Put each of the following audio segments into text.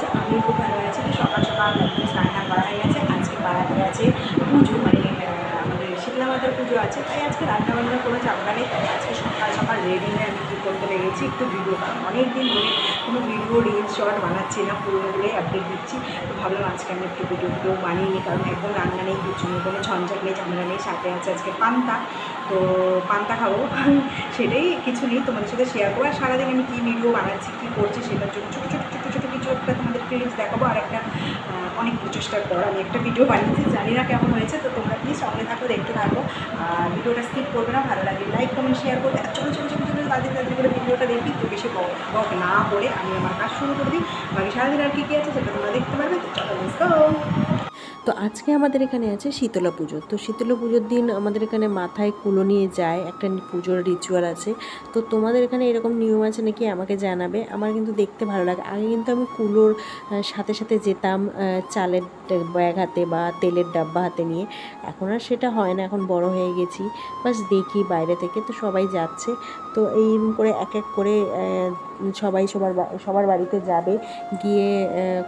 আছে, আমি খুব ভালো আছি। তো সকাল সকাল রান্না করা হয়ে গেছে। আজকে বাড়াতে আছে পুজো, মানে আমাদের শীতলা মাতার পুজো আছে, তাই আজকে রান্নাবান্নার কোনো ঝামেলা নেই। তাই আজকে সকাল সকাল রেডি হয়ে আমি কী করতে লেগেছি, একটু ভিডিও, কারণ অনেক দিন ধরে কোনো ভিডিও রিলস শর্ট বানাচ্ছি না, পুরোনোগুলোই আপডেট দিচ্ছি। তো ভাবলাম আজকে আমি একটু ভিডিও বানিয়ে নিই, কারণ একদম রান্না নেই, কিছু নেই, কোনো ঝঞ্ঝাট নেই, ঝামেলা নেই। সাথে আছে আজকে পান্তা, তো পান্তা খাবো সেটাই, কিছু নেই, তোমাদের সাথে শেয়ার করবো। আর সারাদিন আমি কী ভিডিও বানাচ্ছি, কী করছি, সেটার জন্য ছোটো ছোটো ছোটো ছোটো কিছু একটা তোমাদের ক্লিপস দেখাবো। আর একটা অনেক প্রচেষ্টার পর আমি একটা ভিডিও বানিয়েছি, জানি না কেমন হয়েছে। তো তোমরা প্লিজ সঙ্গে থাকো, দেখতে থাকো, আর ভিডিওটা স্কিপ করবে না, ভালো লাগে লাইক কমেন্ট শেয়ার করবে। আর ছোটো ছোটো ছোটো ছোটো তাদের করে ভিডিওটা দেখি, তো বেশি বক না করে আমি আমার কাজ শুরু করে দিই। বাকি সারাদিন আর কী কী আছে সেটা তোমরা দেখতে পারবে। তো চলো লেটস গো। তো আজকে আমাদের এখানে আছে শীতলা পুজো। তো শীতলা পুজোর দিন আমাদের এখানে মাথায় কুলো নিয়ে যায়, একটা পুজোর রিচুয়াল আছে। তো তোমাদের এখানে এরকম নিয়ম আছে নাকি আমাকে জানাবে। আমার কিন্তু দেখতে ভালো লাগে। আগে কিন্তু আমি কুলোর সাথে সাথে যেতাম চালের ব্যাগ হাতে বা তেলের ডাব্বা হাতে নিয়ে। এখন আর সেটা হয় না, এখন বড় হয়ে গেছি। বাস দেখি বাইরে থেকে, তো সবাই যাচ্ছে। তো এই করে এক এক করে সবাই সবার বাড়িতে যাবে, গিয়ে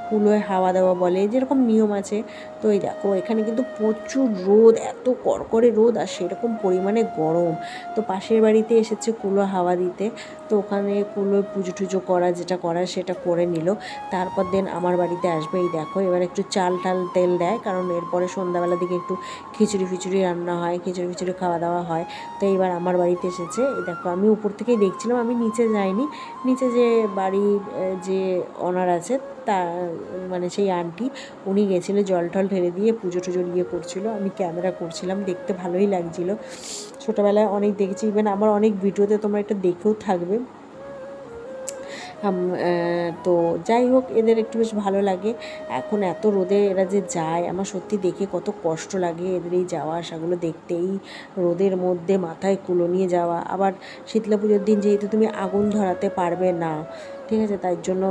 কুলোয় হাওয়া দেওয়া বলে, যেরকম নিয়ম আছে। তো এই দেখো এখানে কিন্তু প্রচুর রোদ, এত কড়কড়ে রোদ, আর সেরকম পরিমাণে গরম। তো পাশের বাড়িতে এসেছে কুলো হাওয়া দিতে। তো ওখানে কুলোয় পুজো টুজো করা যেটা করার সেটা করে নিল। তারপর দেন আমার বাড়িতে আসবে। এই দেখো এবার একটু চাল টাল তেল দেয়, কারণ এরপরে সন্ধ্যাবেলার দিকে একটু খিচুড়ি ফিচুড়ি রান্না হয়, খিচুড়ি ফিচুড়ি খাওয়া দাওয়া হয়। তো এইবার আমার বাড়িতে এসেছে। এই দেখো আমি উপর থেকেই দেখছিলাম, আমি নিচে যাইনি। নিচে যে বাড়ির যে ওনার আছে, তা মানে সেই আন্টি, উনি গেছিলো জল টল ঢেলে দিয়ে পুজো টুজো ইয়ে করছিলো, আমি ক্যামেরা করছিলাম, দেখতে ভালোই লাগছিলো। ছোটোবেলায় অনেক দেখেছি, ইভেন আমার অনেক ভিডিওতে তোমরা এটা দেখেও থাকবে। তো যাই হোক, এদের একটু বেশ ভালো লাগে। এখন এত রোদে এরা যে যায়, আমার সত্যি দেখে কত কষ্ট লাগে এদের এই যাওয়া আসাগুলো দেখতে। এই রোদের মধ্যে মাথায় কুলো নিয়ে যাওয়া, আবার শীতলা পুজোর দিন যেহেতু তুমি আগুন ধরাতে পারবে না, ঠিক আছে, তাই জন্য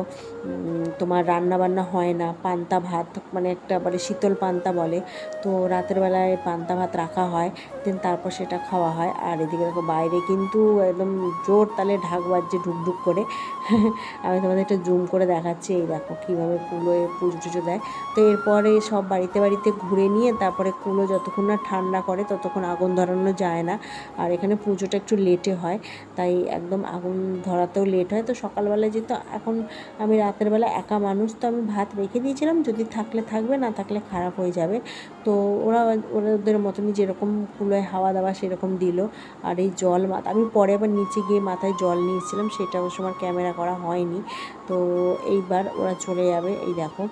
তোমার রান্না বান্না হয় না। পান্তা ভাত, মানে একটা বলে শীতল পান্তা বলে, তো রাতের বেলায় পান্তা ভাত রাখা হয়, দেন তারপর সেটা খাওয়া হয়। আর এদিকে দেখো বাইরে কিন্তু একদম জোর তালে ঢাক বাজছে ঢুকঢুক করে। আমি তোমাদের একটু জুম করে দেখাচ্ছি। এই দেখো কীভাবে কুলোয় পুজো টুজো দেয়। তো এরপরে সব বাড়িতে বাড়িতে ঘুরে নিয়ে তারপরে কুলো যতক্ষণ না ঠান্ডা করে ততক্ষণ আগুন ধরানো যায় না। আর এখানে পুজোটা একটু লেটে হয়, তাই একদম আগুন ধরাতেও লেট হয়। তো সকালবেলায় যেহেতু এখন আমি রাতের বেলা একা মানুষ, তো আমি ভাত রেখে দিয়েছিলাম, যদি থাকলে থাকবে, না থাকলে খারাপ হয়ে যাবে। তো ওদের মতনই যেরকম কুলোয় হাওয়া দেওয়া সেরকম দিল। আর এই জল আমি পরে আবার নিচে গিয়ে মাথায় জল নিয়েছিলাম, সেটা অবশ্য আমার ক্যামেরা করা হয়নি। তো এইবার ওরা চলে যাবে, এই দেখো।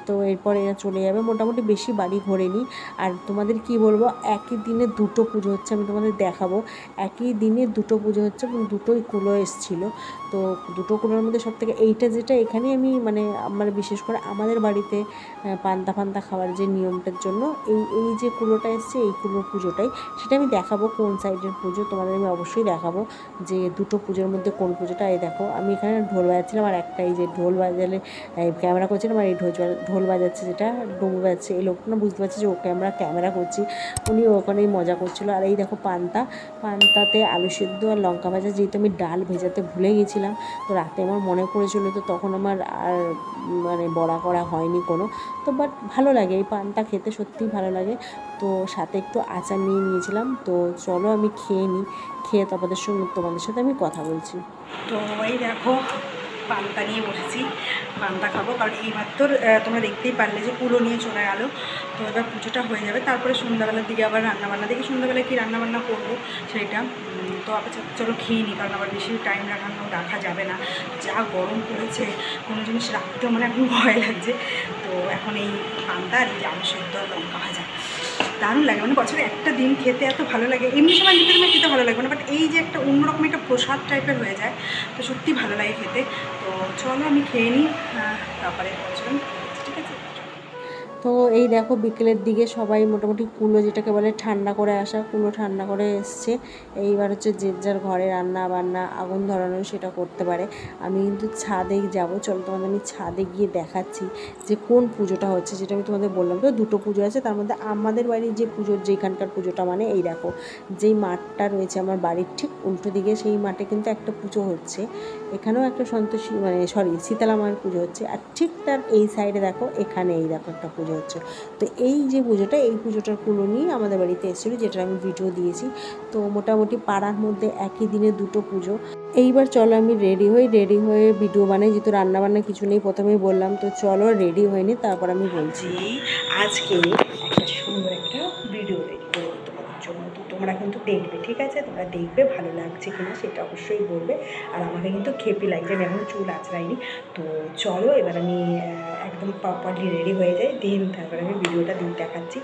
তো এরপর এরা চলে যাবে, মোটামুটি বেশি বাড়ি ঘোরেনি। আর তোমাদের কি বলবো, একই দিনে দুটো পুজো হচ্ছে, আমি তোমাদের দেখাবো। একই দিনে দুটো পুজো হচ্ছে এবং দুটোই কুলো এসেছিলো। তো দুটো কুলোর মধ্যে সবথেকে এইটা যেটা এখানে আমি মানে আমার বিশেষ করে আমাদের বাড়িতে পান্তা ফান্তা খাওয়ার যে নিয়মটার জন্য এই যে কুলোটা এসছে, এই কুলোর পুজোটাই, সেটা আমি দেখাবো কোন সাইডের পুজো তোমাদের আমি অবশ্যই দেখাবো, যে দুটো পুজোর মধ্যে কোন পুজোটা। এই দেখো আমি এখানে ঢোল বাজাচ্ছিলাম, আর একটা এই যে ঢোল বাজালে ক্যামেরা করছিলাম, আর এই ঢোল বাজাচ্ছে যেটা ডুমু বাজাচ্ছে, এই লোকটা না বুঝতে পারছি যে ওকে আমরা ক্যামেরা করছি, উনি ওখানেই মজা করছিলো। আর এই দেখো পান্তাতে আলু সেদ্ধ আর লঙ্কা ভাজা, যেহেতু আমি ডাল ভেজাতে ভুলে গেছিলাম, তো রাতে আমার মনে পড়েছিল, তো তখন আমার আর মানে বড়া করা হয়নি কোনো। তো বাট ভালো লাগে এই পান্তা খেতে, সত্যিই ভালো লাগে। তো সাথে একটু আচার নিয়ে নিয়েছিলাম। তো চলো আমি খেয়ে নিই, খেয়ে তোমাদের সাথে আমি কথা বলছি। তো এই দেখো পান্তা নিয়ে বসেছি, পান্তা খাবো, কারণ এইবার তো তোমরা দেখতেই পারলে যে কুলো নিয়ে চলে গেল। তো এবার পুজোটা হয়ে যাবে, তারপরে সন্ধ্যাবেলার দিকে আবার রান্নাবান্না, দেখি সন্ধ্যাবেলায় কী রান্নাবান্না করবো সেইটা। তো আবার চলো খেয়ে নিই, কারণ আবার বেশি টাইম রাখা যাবে না, যা গরম পড়েছে, কোনো জিনিস রাখতেও মানে এখন ভয় লাগছে। তো এখন এই পান্তা আর এই যে আলু সেদ্ধ আর লঙ্কা ভাজা দারুণ লাগে, মানে বছরে একটা দিন খেতে এত ভালো লাগে। এমনি সময় দিতে খেতে ভালো লাগবে না, বাট এই যে একটা অন্যরকম একটা প্রসাদ টাইপের হয়ে যায়, তো সত্যি ভালো লাগে খেতে। তো চলো আমি খেয়ে নিই, তারপরে বলছিলাম, ঠিক আছে। তো এই দেখো বিকেলের দিকে সবাই মোটামুটি কুলো, যেটাকে বলে ঠান্ডা করে আসা, কুলো ঠান্ডা করে এসছে। এইবার হচ্ছে যে যার ঘরে রান্না বান্না আগুন ধরানো সেটা করতে পারে। আমি কিন্তু ছাদে যাব, চলো তোমাদের আমি ছাদে গিয়ে দেখাচ্ছি যে কোন পুজোটা হচ্ছে। যেটা আমি তোমাদের বললাম তো দুটো পুজো আছে, তার মধ্যে আমাদের বাড়ির যে পুজোর যেখানকার পুজোটা মানে এই দেখো যেই মাঠটা রয়েছে আমার বাড়ির ঠিক উল্টো দিকে, সেই মাঠে কিন্তু একটা পুজো হচ্ছে। এখানেও একটা সন্তোষী মানে শীতলা মায়ের পুজো হচ্ছে, আর ঠিক তার এই সাইডে দেখো এখানে এই দেখো একটা পুজো হচ্ছে। তো এই যে পুজোটা, এই পুজোটার কুলো নিয়ে আমাদের বাড়িতে এসেছিলো, যেটা আমি ভিডিও দিয়েছি। তো মোটামুটি পাড়ার মধ্যে একই দিনে দুটো পুজো। এইবার চলো আমি রেডি হয়ে ভিডিও বানাই, যেহেতু রান্নাবান্না কিছু নেই প্রথমেই বললাম। তো চলো রেডি হয়ে নি, তারপর আমি বলছি। আজকে একটা সুন্দর একটা ভিডিও রেডি করে দিই তোমাদের জন্য, তো তোমরা কিন্তু দেখবে, ঠিক আছে? তোমরা দেখবে ভালো লাগছে কিনা সেটা অবশ্যই বলবে। আর আমাকে কিন্তু খেপি লাগছে, আমি এখন চুল আঁচড়াইনি। তো চলো এবার আমি একদম প্রপারলি রেডি হয়ে যাই, দেন তারপরে আমি ভিডিওটা দেখাচ্ছি।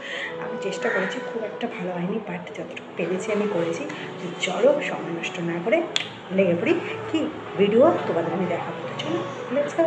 আমি চেষ্টা করেছি, খুব একটা ভালো হয়নি, বাট যতটুকু পেরেছি আমি করেছি। তো চলো সময় নষ্ট না করে লেগে পড়ি, কি ভিডিও তোমাদের আমি দেখাবো। তো চলো লেটস গো।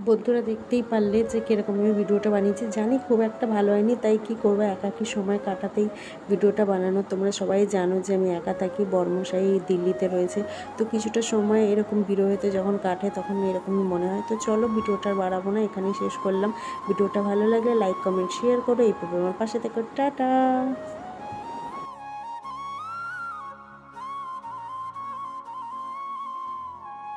বন্ধুরা দেখতেই পারলে যে কীরকম আমি ভিডিওটা বানিয়েছি, জানি খুব একটা ভালো হয়নি, তাই কি করবো, একাকী সময় কাটাতেই ভিডিওটা বানানো। তোমরা সবাই জানো যে আমি একা থাকি, বর্মশাই দিল্লিতে রয়েছে, তো কিছুটা সময় এরকম বিরহতে যখন কাটে তখন এরকমই মনে হয়। তো চলো ভিডিওটা বাড়াবো না, এখানেই শেষ করলাম। ভিডিওটা ভালো লাগলে লাইক কমেন্ট শেয়ার করো, এই প্রোগ্রামের পাশে থেকে টাটা।